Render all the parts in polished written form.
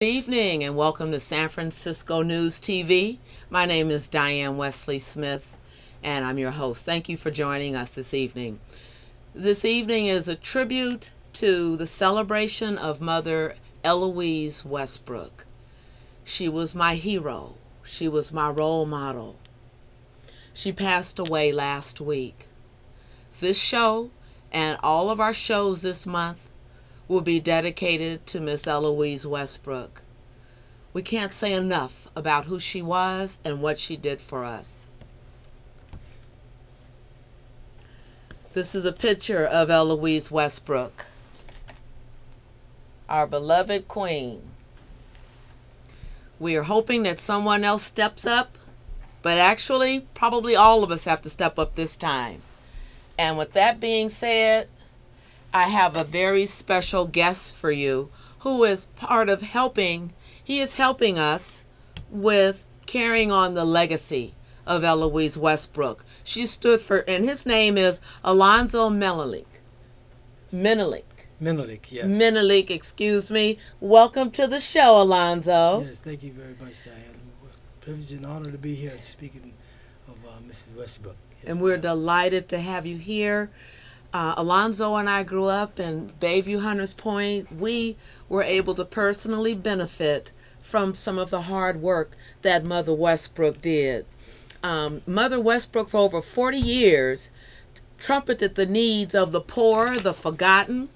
Evening and welcome to San Francisco News TV. My name is Diane Wesley Smith and I'm your host. Thank you for joining us this evening. This evening is a tribute to the celebration of Mother Eloise Westbrook. She was my hero. She was my role model. She passed away last week. This show and all of our shows this month will be dedicated to Miss Eloise Westbrook. We can't say enough about who she was and what she did for us. This is a picture of Eloise Westbrook, our beloved queen. We are hoping that someone else steps up, but actually, probably all of us have to step up this time. And with that being said, I have a very special guest for you who is part of he is helping us with carrying on the legacy of Eloise Westbrook. She stood for, and his name is Alonzo Menelik. Menelik, yes. Menelik, excuse me. Welcome to the show, Alonzo. Yes, thank you very much, Diane. Privilege and honor to be here speaking of Mrs. Westbrook. Yes, and we're delighted to have you here. Alonzo and I grew up in Bayview Hunters Point. We were able to personally benefit from some of the hard work that Mother Westbrook did. Mother Westbrook, for over 40 years, trumpeted the needs of the poor, the forgotten,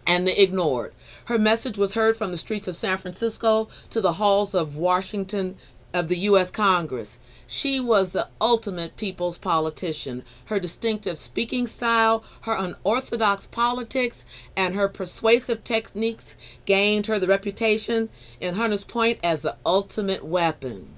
and the ignored. Her message was heard from the streets of San Francisco to the halls of Washington, of the U.S. Congress. She was the ultimate people's politician. Her distinctive speaking style, her unorthodox politics, and her persuasive techniques gained her the reputation in Hunters Point as the ultimate weapon.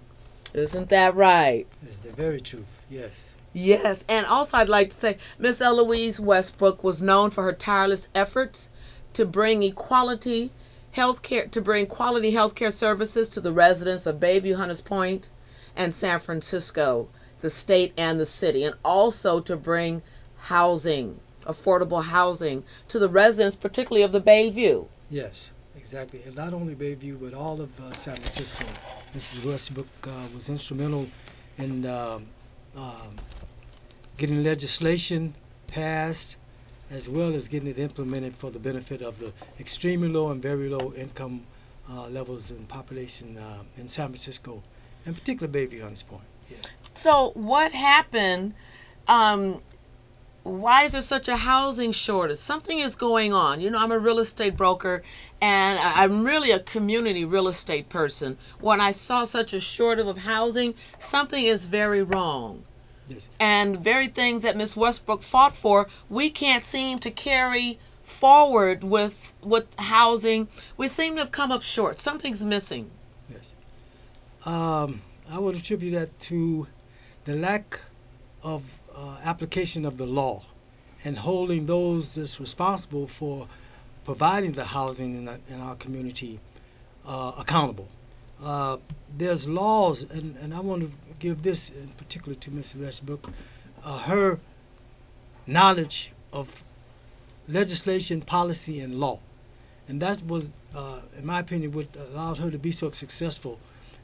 Isn't that right? It's the very truth, yes. Yes, and also I'd like to say Miss Eloise Westbrook was known for her tireless efforts to bring quality healthcare services to the residents of Bayview Hunters Point and San Francisco, the state and the city, and also to bring housing, affordable housing, to the residents, particularly of the Bayview. Yes, exactly. And not only Bayview, but all of San Francisco. Mrs. Westbrook was instrumental in getting legislation passed, as well as getting it implemented for the benefit of the extremely low and very low income levels in population in San Francisco, in particular Bayview Hunters Point. Yeah. So what happened? Why is there such a housing shortage? Something is going on. You know, I'm a real estate broker, and I'm really a community real estate person. When I saw such a shortage of housing, something is very wrong. Yes. And very things that Miss Westbrook fought for, we can't seem to carry forward with housing. We seem to have come up short. Something's missing. Yes. I would attribute that to the lack of application of the law and holding those that's responsible for providing the housing in our community accountable. There's laws, and I want to give this in particular to Mrs. Westbrook, her knowledge of legislation, policy, and law. And that was, in my opinion, what allowed her to be so successful,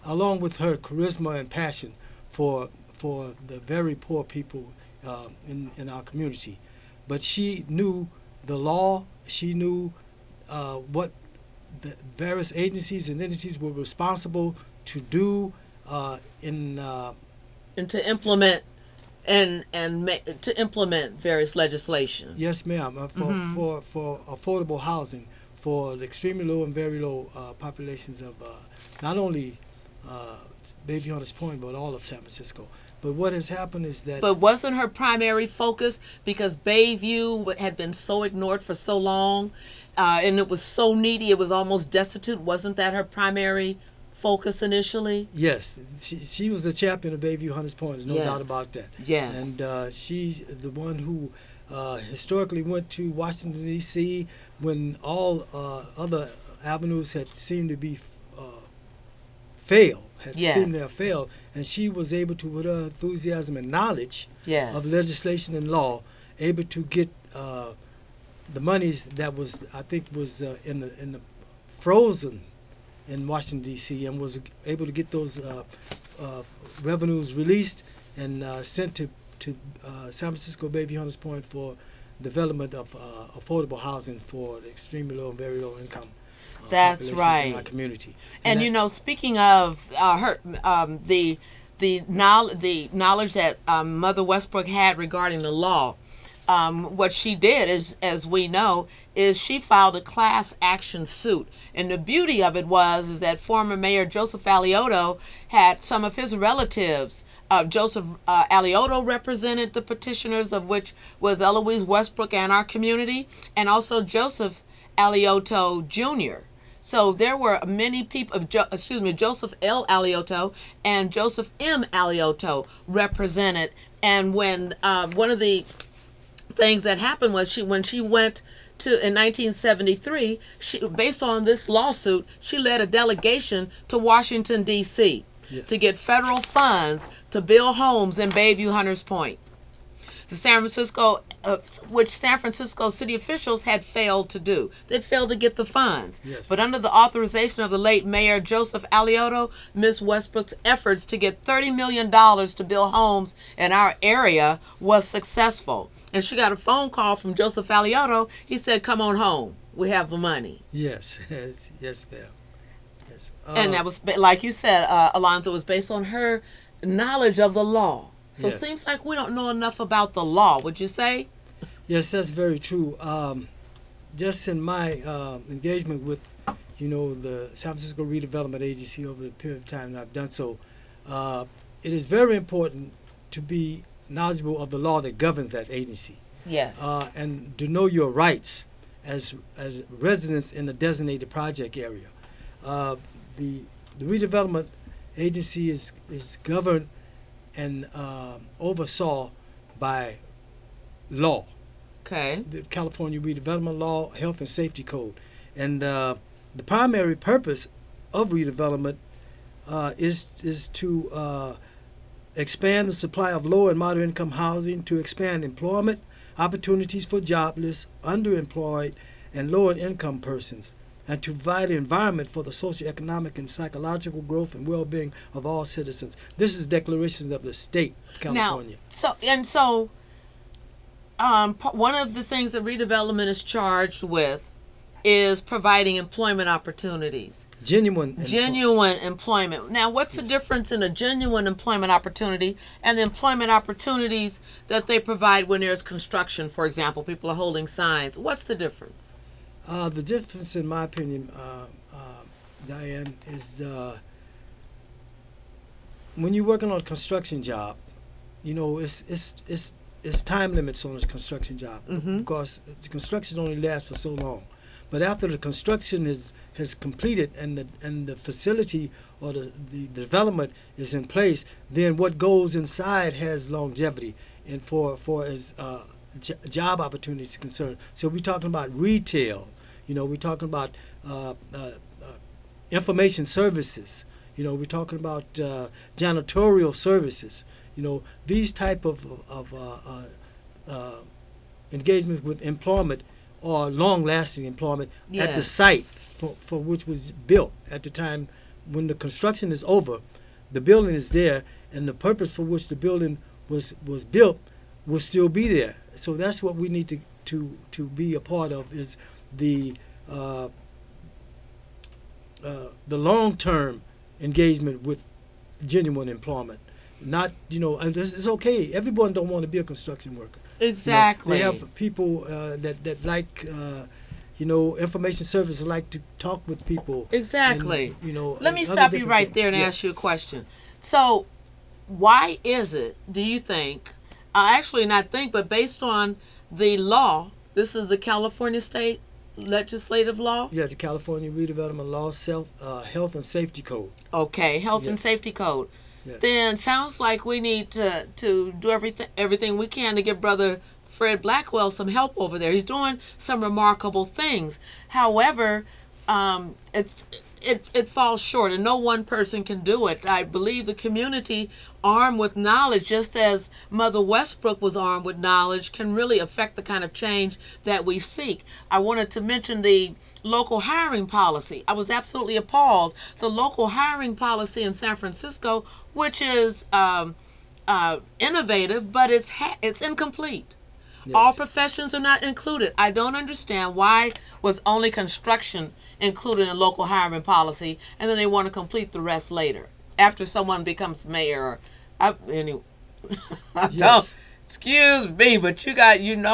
along with her charisma and passion for the very poor people in our community. But she knew the law, she knew what the various agencies and entities were responsible to do and to implement to implement various legislation. Yes, ma'am. For affordable housing for the extremely low and very low populations of not only Bayview Hunters Point but all of San Francisco. But what has happened is that. But wasn't her primary focus, because Bayview had been so ignored for so long, and it was so needy, it was almost destitute? Wasn't that her primary focus initially? Yes, she was a champion of Bayview Hunters Point. There's no doubt about that. Yes. And she's the one who historically went to Washington, D.C. when all other avenues had seemed to be seemed to have failed. And she was able to, with her enthusiasm and knowledge of legislation and law, able to get the monies that was, I think, was in the frozen in Washington, D.C., and was able to get those revenues released and sent to San Francisco Bayview Hunters Point for development of affordable housing for the extremely low and very low income That's populations right. in our community. And that, you know, speaking of the knowledge that Mother Westbrook had regarding the law, what she did is, as we know, is she filed a class action suit. And the beauty of it is that former Mayor Joseph Alioto had some of his relatives. Joseph Alioto represented the petitioners, of which was Eloise Westbrook and our community, and also Joseph Alioto Jr. So there were many people, Joseph L. Alioto and Joseph M. Alioto represented. And when one of the things that happened was when she went to in 1973, based on this lawsuit, she led a delegation to Washington, D.C. Yes. to get federal funds to build homes in Bayview Hunters Point. The San Francisco, which San Francisco city officials had failed to do. They'd failed to get the funds. Yes. But under the authorization of the late Mayor Joseph Alioto, Ms. Westbrook's efforts to get $30 million to build homes in our area was successful. And she got a phone call from Joseph Alioto. He said, "Come on home. We have the money." Yes, yes, ma'am. Yes. And that was, like you said, Alonzo, was based on her knowledge of the law. So Yes. it seems like we don't know enough about the law, would you say? Yes, that's very true. Just in my engagement with, the San Francisco Redevelopment Agency over the period of time that I've done so, it is very important to be knowledgeable of the law that governs that agency, Yes. and to know your rights as residents in the designated project area. The redevelopment agency is governed and oversaw by law, Okay. the California Redevelopment Law, Health and Safety Code. And the primary purpose of redevelopment is to expand the supply of low and moderate income housing, to expand employment opportunities for jobless, underemployed, and lower income persons, and to provide an environment for the socioeconomic and psychological growth and well-being of all citizens. This is declarations of the state of California. So, one of the things that redevelopment is charged with is providing employment opportunities. Genuine Employment. Now, what's the difference in a genuine employment opportunity and the employment opportunities that they provide when there's construction, for example, people are holding signs? What's the difference? The difference, in my opinion, Diane, is when you're working on a construction job, it's time limits on a construction job, because the construction only lasts for so long. But after the construction has completed and the facility or the development is in place, then what goes inside has longevity, and for as job opportunities are concerned. So we're talking about retail, we're talking about information services, we're talking about janitorial services, these type of engagement with employment or long-lasting employment at the site for which was built. At the time when the construction is over, the building is there, and the purpose for which the building was built will still be there. So that's what we need to be a part of, is the long-term engagement with genuine employment. Not, and it's okay. Everyone don't want to be a construction worker. Exactly. They have people that like, information services like to talk with people. Exactly. And, let me other stop you different right things. there and Yeah. ask you a question. So, why is it, do you think, actually not think, but based on the law, this is the California State Legislative Law? Yeah, the California Redevelopment Law, Health and Safety Code. Okay, Health and Yes. Safety Code. Yes. Then sounds like we need to do everything we can to give Brother Fred Blackwell some help over there. He's doing some remarkable things. However, it falls short, and no one person can do it. I believe the community, armed with knowledge, just as Mother Westbrook was armed with knowledge, can really affect the kind of change that we seek. I wanted to mention the local hiring policy. I was absolutely appalled. The local hiring policy in San Francisco, which is innovative, but it's incomplete. Yes. All professions are not included. I don't understand why was only construction included in local hiring policy, and then they want to complete the rest later after someone becomes mayor. Anyway, Yes. Excuse me, but you know.